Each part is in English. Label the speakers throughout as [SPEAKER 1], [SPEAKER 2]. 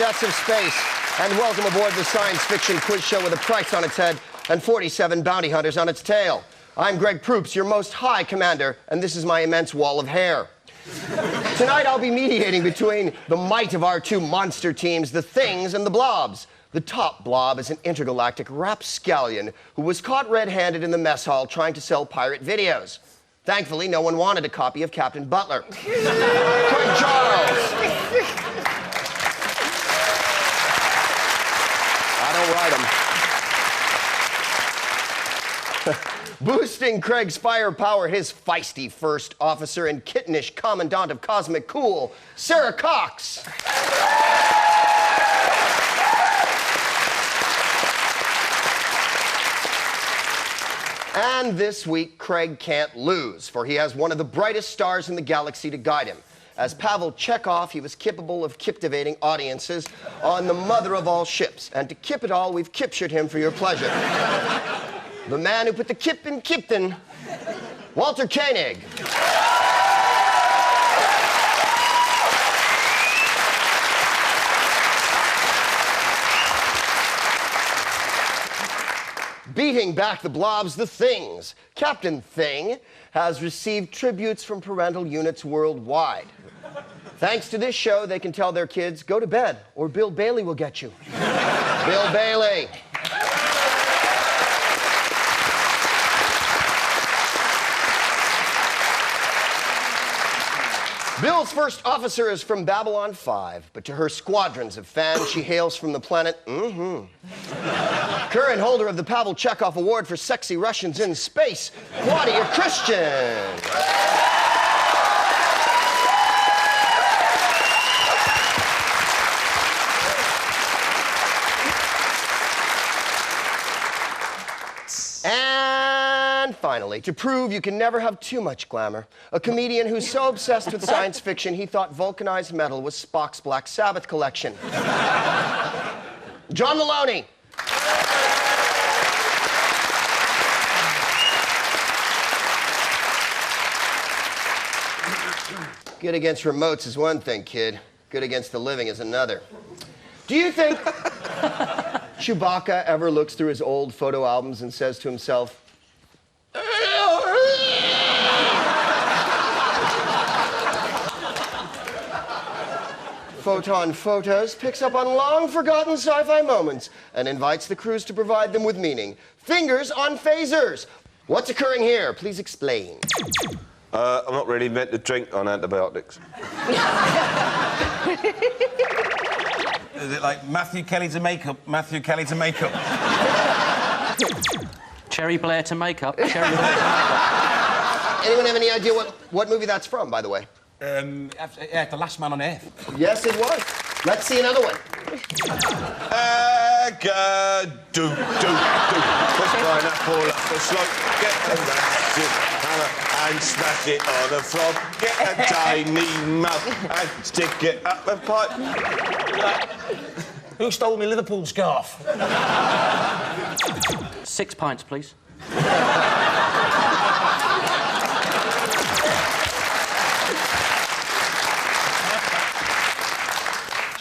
[SPEAKER 1] Cadets of Space, and welcome aboard the science fiction quiz show with a price on its head and 47 bounty hunters on its tail. I'm Greg Proops, your most high commander, and this is my immense wall of hair. Tonight I'll be mediating between the might of our two monster teams, the Things and the Blobs. The top blob is an intergalactic rapscallion who was caught red-handed in the mess hall trying to sell pirate videos. Thankfully, no one wanted a copy of Captain Butler. Craig Charles. I don't write them. Boosting Craig's firepower, his feisty first officer and kittenish commandant of Cosmic Cool, Sarah Cox. And this week, Craig can't lose, for he has one of the brightest stars in the galaxy to guide him. As Pavel Chekhov, he was capable of captivating audiences on the mother of all ships. And to kip it all, we've kiptured him for your pleasure. The man who put the kip in Kipton, Walter Koenig. Beating back the blobs, the Things. Captain Thing has received tributes from parental units worldwide. Thanks to this show, they can tell their kids, go to bed, or Bill Bailey will get you. Bill Bailey. Bill's first officer is from Babylon 5, but to her squadrons of fans, she hails from the planet current holder of the Pavel Chekhov Award for Sexy Russians in Space, Claudia Christian. And finally, to prove you can never have too much glamour, a comedian who's so obsessed with science fiction he thought vulcanized metal was Spock's Black Sabbath collection. John Maloney. Good against remotes is one thing, kid. Good against the living is another. Do you think Chewbacca ever looks through his old photo albums and says to himself, Photon Photos picks up on long-forgotten sci-fi moments and invites the crews to provide them with meaning. Fingers on phasers. What's occurring here? Please explain.
[SPEAKER 2] I'm not really meant to drink on antibiotics.
[SPEAKER 3] Is it like Matthew Kelly to makeup, Matthew Kelly to makeup?
[SPEAKER 4] Cherry Blair to makeup, Cherry Blair to makeup.
[SPEAKER 1] Anyone have any idea what movie that's from, by the way?
[SPEAKER 3] Yeah, The Last Man on Earth.
[SPEAKER 1] Yes, it was. Let's see another one.
[SPEAKER 2] Do. Push pineapple up the slope, get a massive hammer and smash it on a frog. Get a tiny mouth and stick it up a pipe.
[SPEAKER 3] Who stole me Liverpool scarf?
[SPEAKER 4] 6 pints, please.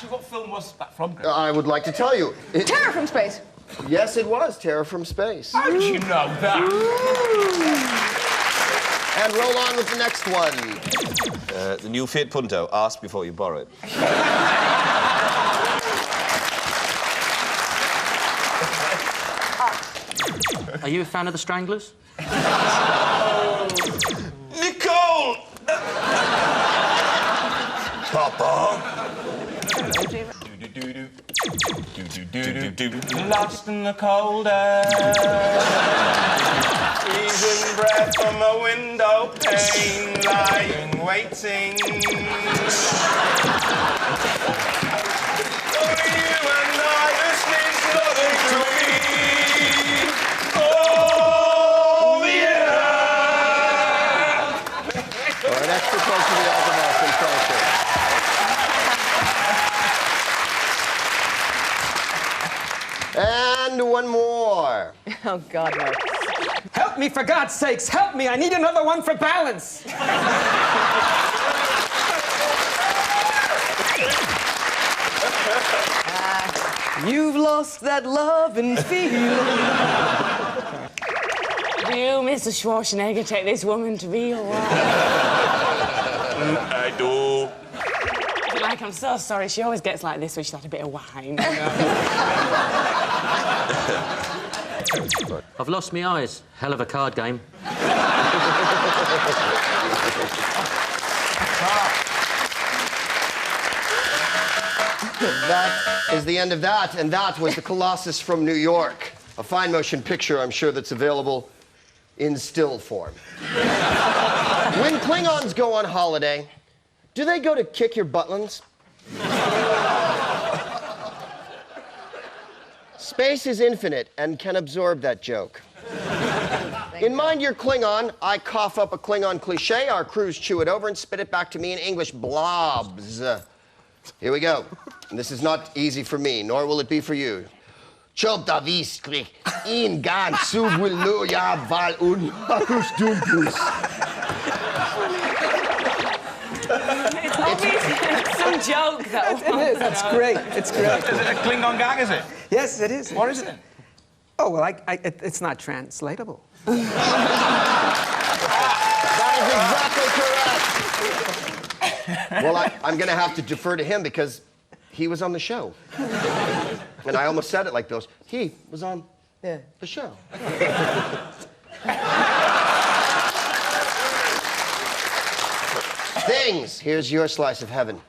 [SPEAKER 3] What film was that from?
[SPEAKER 1] I would like to tell you.
[SPEAKER 5] Terror from Space.
[SPEAKER 1] Yes, it was Terror from Space.
[SPEAKER 3] How did you know that?
[SPEAKER 1] And roll on with the next one.
[SPEAKER 2] The new Fiat Punto. Ask before you borrow it.
[SPEAKER 4] Are you a fan of the Stranglers?
[SPEAKER 2] Nicole! Papa!
[SPEAKER 3] Lost in the cold air. Freezing breath from a window pane, lying, waiting. Only you and I, this means nothing to me. Oh, yeah!
[SPEAKER 1] Or an extra close to the alcohol consumption. And one more.
[SPEAKER 5] Oh, God, no.
[SPEAKER 6] Help me, for God's sakes, help me! I need another one for balance! You've lost that love and feeling.
[SPEAKER 7] Do you, Mr. Schwarzenegger, take this woman to be your wife?
[SPEAKER 2] I do.
[SPEAKER 7] Like, I'm so sorry. She always gets like this when she's had a bit of wine.
[SPEAKER 4] I've lost my eyes. Hell of a card game.
[SPEAKER 1] That is the end of that, and that was The Colossus from New York. A fine motion picture, I'm sure, that's available in still form. When Klingons go on holiday, do they go to kick your buttlands? Space is infinite and can absorb that joke. In Mind Your Klingon, I cough up a Klingon cliche, our crews chew it over and spit it back to me in English blobs. Here we go. And this is not easy for me, nor will it be for you. Chop da viskri, in gan subulu ya val unhakus dumpus.
[SPEAKER 7] It's obviously some joke, though.
[SPEAKER 6] It is. That's great. It's great.
[SPEAKER 3] Is it a Klingon gag, is it?
[SPEAKER 6] Yes, it is.
[SPEAKER 3] What is it then?
[SPEAKER 6] Oh, well, it's not translatable.
[SPEAKER 1] That is exactly correct. Well, I'm going to have to defer to him because he was on the show. And I almost said it like those. He was on the show. Things. Here's your slice of heaven.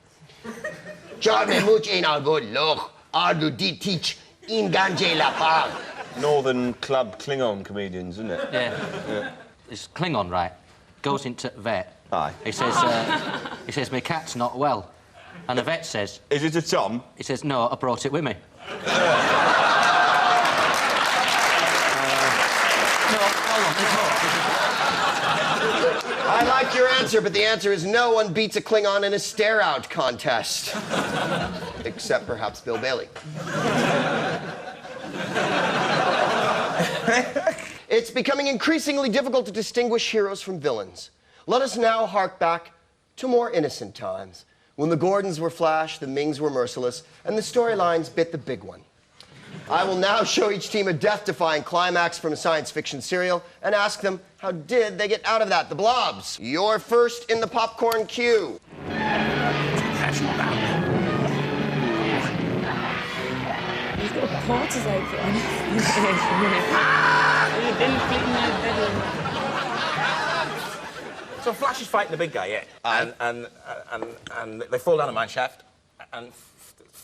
[SPEAKER 2] Northern Club Klingon comedians, isn't it?
[SPEAKER 4] Yeah. It's Klingon, right? Goes into vet.
[SPEAKER 2] Aye.
[SPEAKER 4] He says, my cat's not well. And the vet says...
[SPEAKER 2] Is it a Tom?
[SPEAKER 4] He says, no, I brought it with me.
[SPEAKER 1] I like your answer, but the answer is no one beats a Klingon in a stare-out contest. Except perhaps Bill Bailey. It's becoming increasingly difficult to distinguish heroes from villains. Let us now hark back to more innocent times, when the Gordons were flash, the Mings were merciless, and the storylines bit the big one. I will now show each team a death-defying climax from a science fiction serial and ask them, how did they get out of that? The Blobs, you're first in the popcorn queue.
[SPEAKER 7] He's got a quarters apron. You didn't clean my bedroom.
[SPEAKER 3] So Flash is fighting the big guy, yeah? And they fall down a mine shaft, and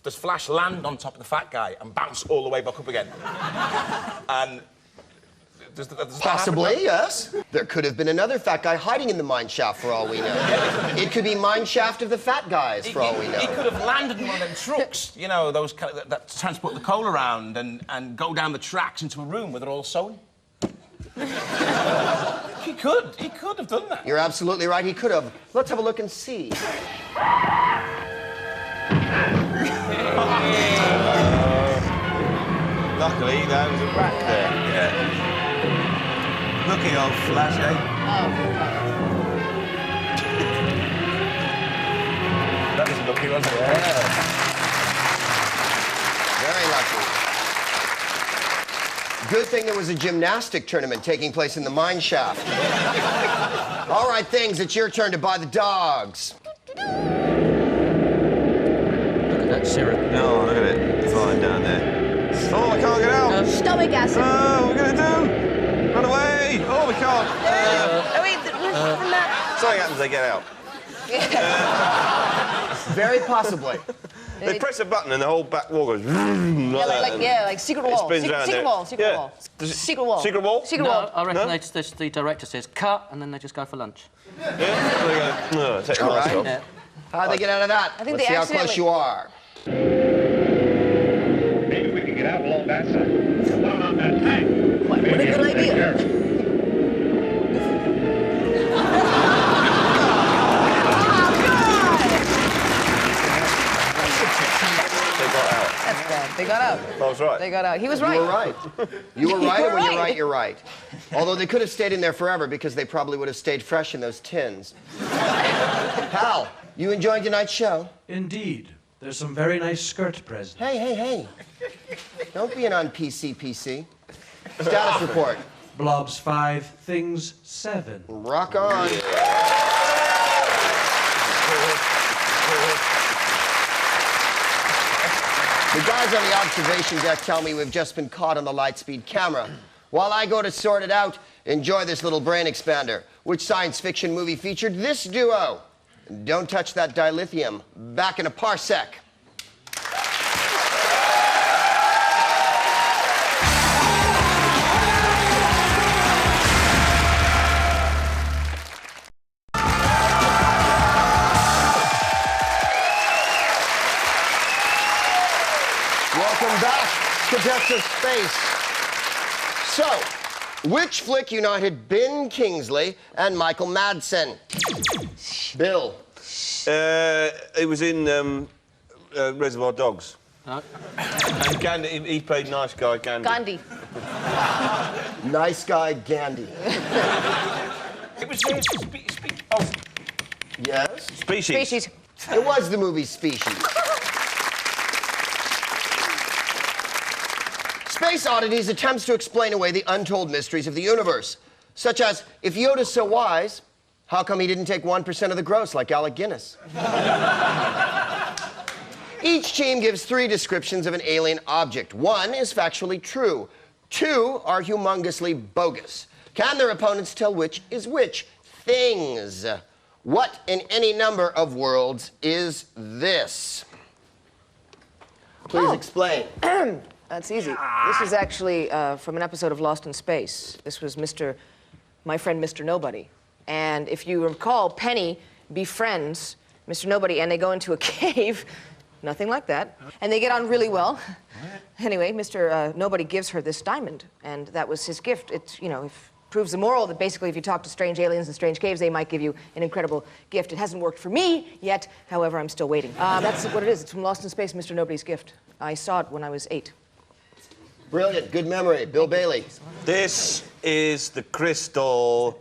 [SPEAKER 3] does Flash land on top of the fat guy and bounce all the way back up again? And does that
[SPEAKER 1] Possibly, yes. There could have been another fat guy hiding in the mine shaft for all we know. It could be mine shaft of the fat guys for all we know.
[SPEAKER 3] He could have landed in one of them trucks, you know, those kind of, that transport the coal around and go down the tracks into a room where they're all sewing. He could have done that.
[SPEAKER 1] You're absolutely right, he could have. Let's have a look and see.
[SPEAKER 2] Luckily, there was a rat there. Yeah. Lucky old Flash, eh?
[SPEAKER 3] That was lucky, wasn't it?
[SPEAKER 1] Very lucky. Good thing there was a gymnastic tournament taking place in the mine shaft. All right, Things, it's your turn to buy the dogs.
[SPEAKER 4] Look at that syrup.
[SPEAKER 2] No, look at it. Flying down there. Oh, I can't get out.
[SPEAKER 5] Stomach acid.
[SPEAKER 2] Oh, what are we going to do? Run away. Oh, we can't.
[SPEAKER 5] Oh, wait,
[SPEAKER 2] Something happens, they get out.
[SPEAKER 1] Very possibly.
[SPEAKER 2] They press a button and the whole back wall goes
[SPEAKER 5] like secret wall.
[SPEAKER 2] spins around
[SPEAKER 5] Secret
[SPEAKER 2] there.
[SPEAKER 5] wall, secret
[SPEAKER 2] Yeah.
[SPEAKER 5] wall.
[SPEAKER 2] Does it-
[SPEAKER 5] Secret wall.
[SPEAKER 2] Secret wall?
[SPEAKER 5] Secret
[SPEAKER 4] No,
[SPEAKER 5] wall.
[SPEAKER 4] I reckon
[SPEAKER 2] No?
[SPEAKER 4] the director says cut, and then they just go for lunch.
[SPEAKER 2] Yeah. There you go. No, take the
[SPEAKER 1] All
[SPEAKER 2] mask
[SPEAKER 1] right.
[SPEAKER 2] off.
[SPEAKER 4] Yeah.
[SPEAKER 1] How'd they get out of that?
[SPEAKER 5] I think
[SPEAKER 1] Let's
[SPEAKER 5] they
[SPEAKER 1] see how close
[SPEAKER 5] accidentally-
[SPEAKER 1] you are.
[SPEAKER 8] Maybe we can get out along that side. Come on that tank.
[SPEAKER 5] What a good idea.
[SPEAKER 2] They got out.
[SPEAKER 5] That's bad. They got out.
[SPEAKER 2] I was right.
[SPEAKER 5] They got out. He was right.
[SPEAKER 1] You were right. You were right, and when you're
[SPEAKER 5] right.
[SPEAKER 1] right, you're right. Although they could have stayed in there forever because they probably would have stayed fresh in those tins. Hal, you enjoying tonight's show?
[SPEAKER 9] Indeed. There's some very nice skirt presents.
[SPEAKER 1] Hey. Don't be an un-PC. Status report.
[SPEAKER 9] Blobs 5, things 7.
[SPEAKER 1] Rock on. The guys on the observation deck tell me we've just been caught on the Lightspeed camera. While I go to sort it out, enjoy this little brain expander. Which science fiction movie featured this duo? Don't touch that dilithium. Back in a parsec. Welcome back, Cadets of Space. So, which flick united Ben Kingsley and Michael Madsen? Bill.
[SPEAKER 2] It was in Reservoir Dogs.
[SPEAKER 4] No.
[SPEAKER 2] And Gandhi, he played nice guy Gandhi.
[SPEAKER 5] Gandhi.
[SPEAKER 1] Nice guy Gandhi.
[SPEAKER 3] It was
[SPEAKER 1] Yes?
[SPEAKER 2] Species.
[SPEAKER 5] Species.
[SPEAKER 1] It was the movie Species. Space Oddities attempts to explain away the untold mysteries of the universe, such as, if Yoda's so wise, how come he didn't take 1% of the gross like Alec Guinness? Each team gives 3 descriptions of an alien object. 1 is factually true. 2 are humongously bogus. Can their opponents tell which is which? Things. What in any number of worlds is this? Please explain.
[SPEAKER 5] That's easy. This is actually from an episode of Lost in Space. This was my friend Mr. Nobody. And if you recall, Penny befriends Mr. Nobody, and they go into a cave. Nothing like that. And they get on really well. Anyway, Mr. Nobody gives her this diamond, and that was his gift. It, proves the moral that basically if you talk to strange aliens in strange caves, they might give you an incredible gift. It hasn't worked for me yet, however, I'm still waiting. That's what it is. It's from Lost in Space, Mr. Nobody's gift. I saw it when I was 8.
[SPEAKER 1] Brilliant, good memory. Bill Bailey.
[SPEAKER 2] This is the crystal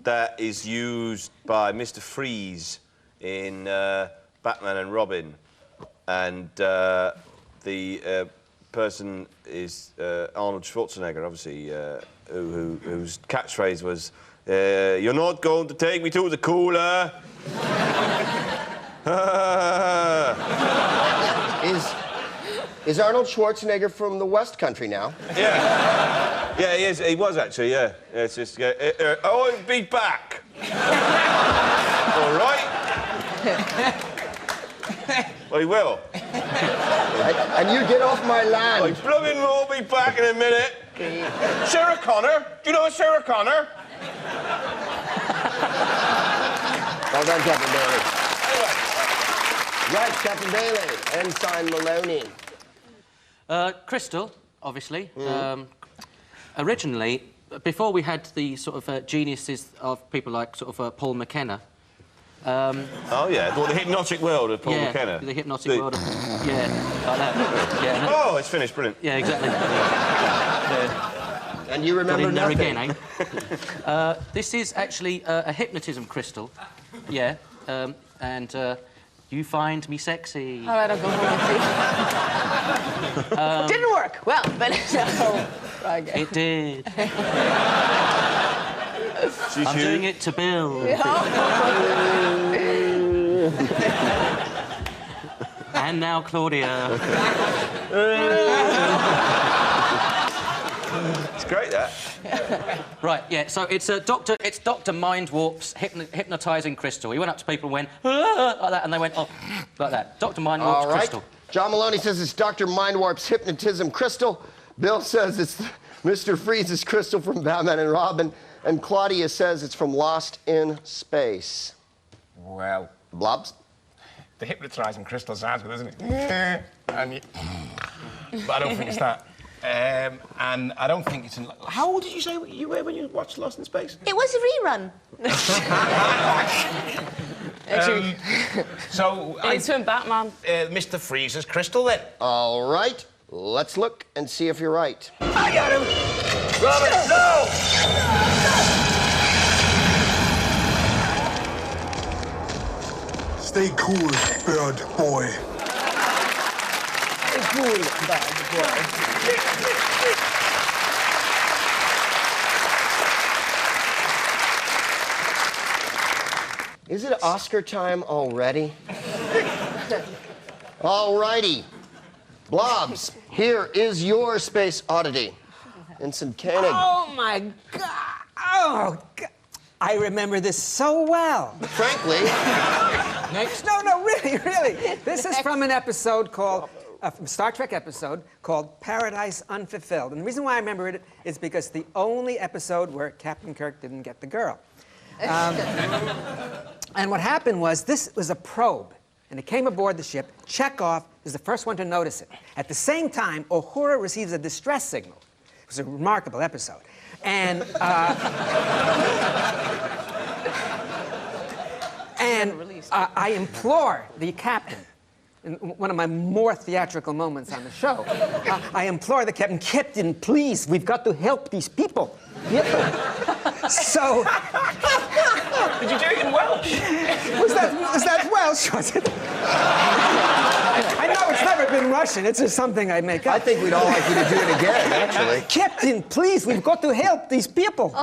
[SPEAKER 2] that is used by Mr. Freeze in Batman and Robin. And the person is Arnold Schwarzenegger, obviously, whose catchphrase was, "You're not going to take me to the cooler."
[SPEAKER 1] Is Arnold Schwarzenegger from the West Country now?
[SPEAKER 2] Yeah. Yeah, he is. He was actually, yeah. Yeah, it's just, I'll be back. All right? Well, he will.
[SPEAKER 1] Right? And you get off my land.
[SPEAKER 2] I blooming will be back in a minute. Sarah Connor? Do you know Sarah Connor?
[SPEAKER 1] Well done, Captain Bailey. Right, Captain Bailey. Ensign Maloney.
[SPEAKER 4] Crystal, obviously. Originally, before we had the sort of geniuses of people like sort of Paul McKenna.
[SPEAKER 2] Oh, yeah. The hypnotic world of Paul McKenna.
[SPEAKER 4] The hypnotic world of... Yeah, like that. Yeah.
[SPEAKER 2] Oh, it's finished. Brilliant.
[SPEAKER 4] Yeah, exactly.
[SPEAKER 1] And you remember
[SPEAKER 4] there
[SPEAKER 1] nothing.
[SPEAKER 4] again, eh? This is actually a hypnotism crystal. Yeah. And you find me sexy.
[SPEAKER 5] All right, I'll go home. Didn't work. Well, but no. Okay.
[SPEAKER 4] It did. I'm doing it to Bill. And now Claudia.
[SPEAKER 2] It's great, that.
[SPEAKER 4] Right, yeah, so it's Dr. Mindwarp's hypnotising crystal. He went up to people and went, "Ah," like that, and they went, "Oh," like that. Dr. Mindwarp's
[SPEAKER 1] All right.
[SPEAKER 4] crystal.
[SPEAKER 1] John Maloney says it's Dr. Mindwarp's hypnotism crystal. Bill says it's Mr. Freeze's crystal from Batman and Robin. And Claudia says it's from Lost in Space.
[SPEAKER 3] Well,
[SPEAKER 1] Blobs?
[SPEAKER 3] the hypnotising crystal sounds good, isn't it? But I don't think it's that. And I don't think it's in... How old did you say you were when you watched Lost in Space?
[SPEAKER 5] It was a rerun.
[SPEAKER 3] So...
[SPEAKER 7] It's from Batman.
[SPEAKER 3] Mr. Freeze's crystal, then.
[SPEAKER 1] All right, let's look and see if you're right.
[SPEAKER 3] I got him! Robert, no!
[SPEAKER 10] Stay cool, bird boy.
[SPEAKER 6] Fool bad boy.
[SPEAKER 1] Is it Oscar time already? All righty. Blobs, here is your space oddity. Ensign Koenig.
[SPEAKER 6] Oh, my God. Oh, God. I remember this so well.
[SPEAKER 1] Frankly,
[SPEAKER 6] No, really. This is from an episode called, a Star Trek episode called Paradise Unfulfilled. And the reason why I remember it is because the only episode where Captain Kirk didn't get the girl. And what happened was, this was a probe, and it came aboard the ship. Chekhov is the first one to notice it. At the same time, Uhura receives a distress signal. It was a remarkable episode. And, I implore the captain, in one of my more theatrical moments on the show, I implore the captain, please, we've got to help these people. So...
[SPEAKER 3] Did you do it in Welsh?
[SPEAKER 6] Was that Welsh, was it? I know it's never been Russian. It's just something I make up.
[SPEAKER 1] I think we'd all like you to do it again, actually.
[SPEAKER 6] Captain, please, we've got to help these people.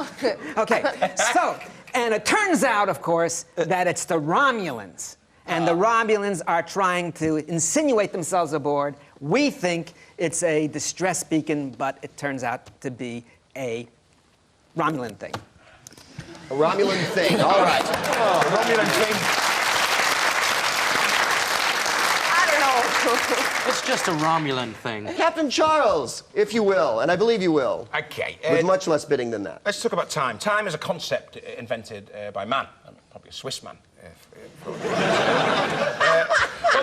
[SPEAKER 6] Okay, so, and it turns out, of course, that it's the Romulans. And the Romulans are trying to insinuate themselves aboard. We think it's a distress beacon, but it turns out to be a Romulan thing.
[SPEAKER 1] A Romulan thing. All right.
[SPEAKER 3] Oh, Romulan thing.
[SPEAKER 5] I don't know.
[SPEAKER 4] It's just a Romulan thing.
[SPEAKER 1] Captain Charles, if you will, and I believe you will.
[SPEAKER 3] Okay.
[SPEAKER 1] With much less bidding than that.
[SPEAKER 3] Let's talk about time. Time is a concept invented by man, probably a Swiss man. Well,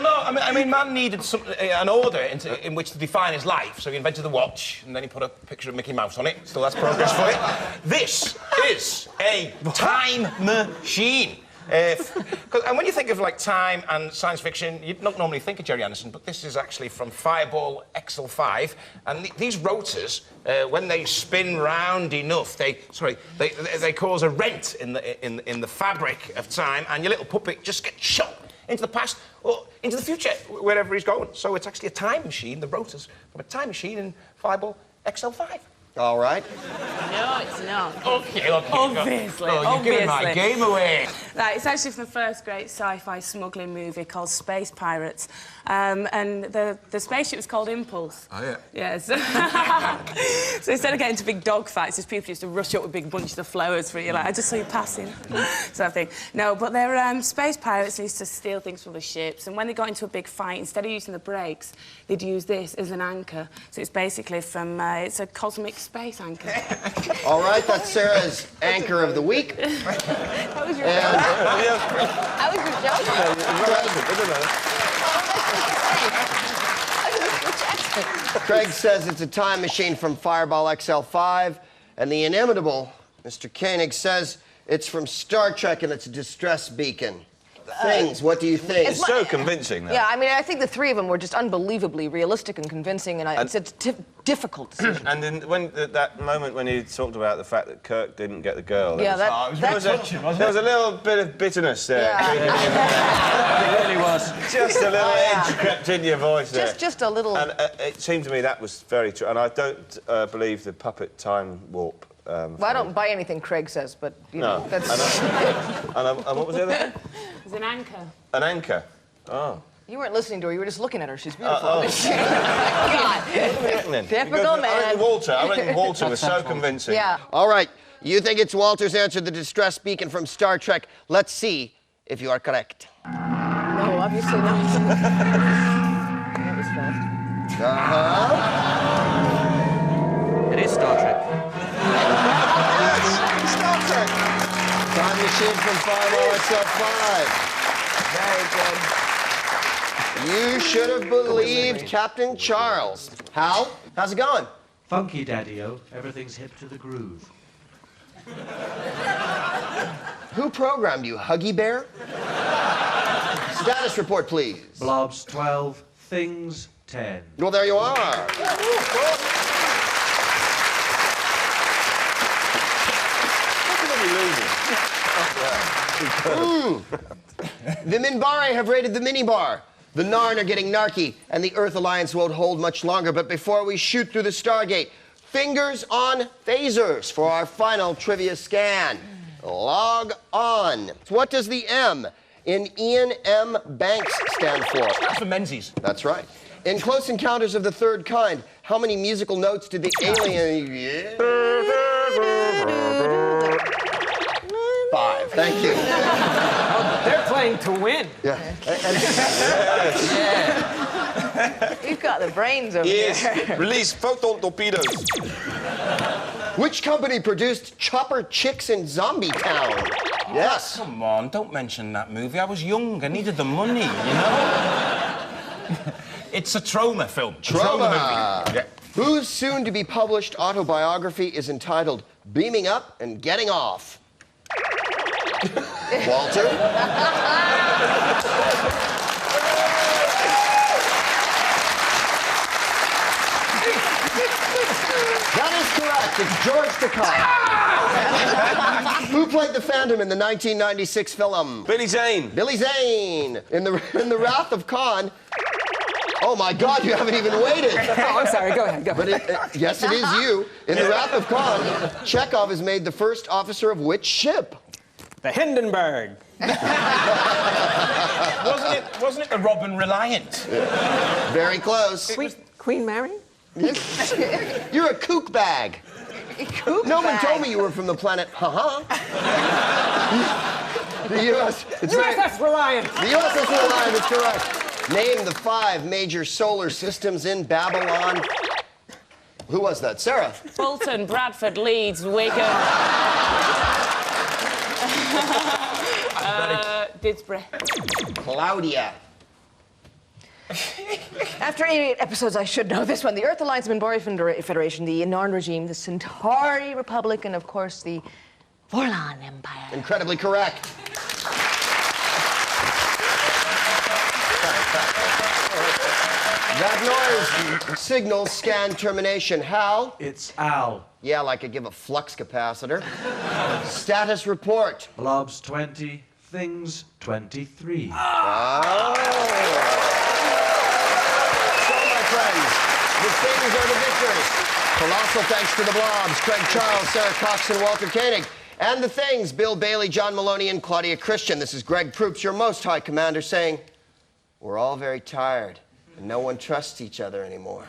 [SPEAKER 3] no, I mean, man needed an order in which to define his life, so he invented the watch, and then he put a picture of Mickey Mouse on it. Still, that's progress for it. This is a time machine. And when you think of, like, time and science fiction, you'd not normally think of Jerry Anderson, but this is actually from Fireball XL5, and these rotors, when they spin round enough, they cause a rent in the fabric of time, and your little puppet just gets shot into the past or into the future, wherever he's going. So it's actually a time machine, the rotors from a time machine in Fireball XL5.
[SPEAKER 1] All right.
[SPEAKER 7] No, it's not.
[SPEAKER 3] Okay.
[SPEAKER 7] Obviously.
[SPEAKER 3] Oh, you're giving my game away.
[SPEAKER 7] Right, it's actually from the first great sci-fi smuggling movie called Space Pirates. And the spaceship was called Impulse.
[SPEAKER 3] Oh, yeah.
[SPEAKER 7] Yes. So instead of getting into big dog fights, these people used to rush up with big bunches of flowers for you, like, I just saw you passing, sort of thing. No, but they're space pirates. They used to steal things from the ships, and when they got into a big fight, instead of using the brakes, they'd use this as an anchor. So it's basically from, it's a cosmic space anchor.
[SPEAKER 1] All right, that's Sarah's anchor of the week.
[SPEAKER 5] That was your joke. That was your joke.
[SPEAKER 1] Craig says it's a time machine from Fireball XL5, and the inimitable Mr. Koenig says it's from Star Trek and it's a distress beacon. Things, what do you think?
[SPEAKER 2] It's so convincing, though.
[SPEAKER 5] Yeah, I mean, I think the three of them were just unbelievably realistic and convincing, and it's a difficult decision.
[SPEAKER 2] And that moment when he talked about the fact that Kirk didn't get the girl,
[SPEAKER 5] Yeah,
[SPEAKER 2] there was a little bit of bitterness there.
[SPEAKER 5] Yeah.
[SPEAKER 4] It really was.
[SPEAKER 2] Just a little edge crept in your voice there.
[SPEAKER 5] Just a little.
[SPEAKER 2] And it seemed to me that was very true. And I don't believe the puppet time warp.
[SPEAKER 5] Well, I don't buy anything Craig says, but, you know, that's...
[SPEAKER 2] And what was the other thing?
[SPEAKER 7] It's an anchor.
[SPEAKER 2] An anchor. Oh.
[SPEAKER 5] You weren't listening to her, you were just looking at her. She's beautiful.
[SPEAKER 2] Oh.
[SPEAKER 5] God. Typical man.
[SPEAKER 2] I reckon Walter was so convincing.
[SPEAKER 5] Yeah.
[SPEAKER 1] All right, you think it's Walter's answer, the distress beacon from Star Trek. Let's see if you are correct.
[SPEAKER 5] No, obviously not. That was fast.
[SPEAKER 4] It is Star Trek.
[SPEAKER 2] Yes, Star Trek.
[SPEAKER 1] Time machine from Fireball XL5.
[SPEAKER 5] Very good.
[SPEAKER 1] You should have believed Captain Charles. Hal, how's it going?
[SPEAKER 9] Funky Daddy-O, everything's hip to the groove.
[SPEAKER 1] Who programmed you, Huggy Bear? Status report, please.
[SPEAKER 9] Blobs 12, things 10.
[SPEAKER 1] Well, there you are. The Minbare have rated the minibar. The Narn are getting narky, and the Earth Alliance won't hold much longer. But before we shoot through the Stargate, fingers on phasers for our final trivia scan. Log on. What does the M in Ian M. Banks stand for?
[SPEAKER 3] That's for Menzies.
[SPEAKER 1] That's right. In Close Encounters of the Third Kind, how many musical notes did the alien... 5. Thank you.
[SPEAKER 6] They're playing to win.
[SPEAKER 1] Yeah.
[SPEAKER 5] You've got the brains over
[SPEAKER 2] Yes,
[SPEAKER 5] here.
[SPEAKER 2] release photon torpedoes.
[SPEAKER 1] Which company produced Chopper Chicks in Zombie Town? Yes.
[SPEAKER 3] Come on, don't mention that movie. I was young. I needed the money, you know? It's a trauma film.
[SPEAKER 1] Trauma.
[SPEAKER 3] Movie. Yeah.
[SPEAKER 1] Whose soon-to-be-published autobiography is entitled Beaming Up and Getting Off? Walter? That is correct. It's George Takei. Who played the Phantom in the 1996 film?
[SPEAKER 2] Billy Zane.
[SPEAKER 1] Billy Zane. In the Wrath of Khan. Oh my God! You haven't even waited.
[SPEAKER 6] Oh, I'm sorry. Go ahead. Go
[SPEAKER 1] But
[SPEAKER 6] ahead.
[SPEAKER 1] yes, it is you. In the Wrath of Khan, Chekhov is made the first officer of which ship?
[SPEAKER 6] The Hindenburg.
[SPEAKER 3] Wasn't it the Robin Reliant?
[SPEAKER 1] Very close.
[SPEAKER 6] Queen Mary?
[SPEAKER 1] You're a kook bag. No one told me you were from the planet. The U.S.
[SPEAKER 6] USS Reliant.
[SPEAKER 1] The USS Reliant is correct. Name the 5 major solar systems in Babylon. Who was that? Sarah.
[SPEAKER 7] Bolton, Bradford, Leeds, Wigan. Didsbury.
[SPEAKER 1] Claudia.
[SPEAKER 5] After 88 episodes, I should know this one. The Earth Alliance, the Minbari Federation, the Narn regime, the Centauri Republic, and of course the Vorlon Empire.
[SPEAKER 1] Incredibly correct. That noise signals scan termination. Hal?
[SPEAKER 9] It's Al.
[SPEAKER 1] Yeah, like I give a flux capacitor. Status report.
[SPEAKER 9] Blobs 20, things 23.
[SPEAKER 1] So, my friends, the things are the victors. Colossal thanks to the Blobs, Craig Charles, Sarah Cox, and Walter Koenig. And the things, Bill Bailey, John Maloney, and Claudia Christian. This is Greg Proops, your most high commander, saying, we're all very tired, and no one trusts each other anymore.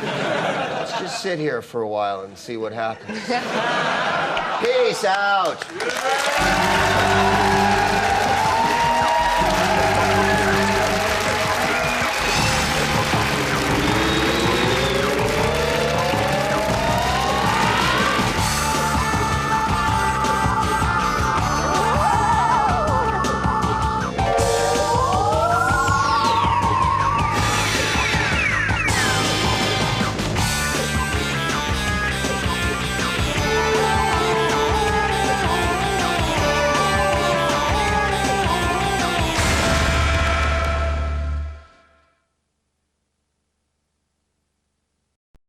[SPEAKER 1] Let's just sit here for a while and see what happens. Peace out.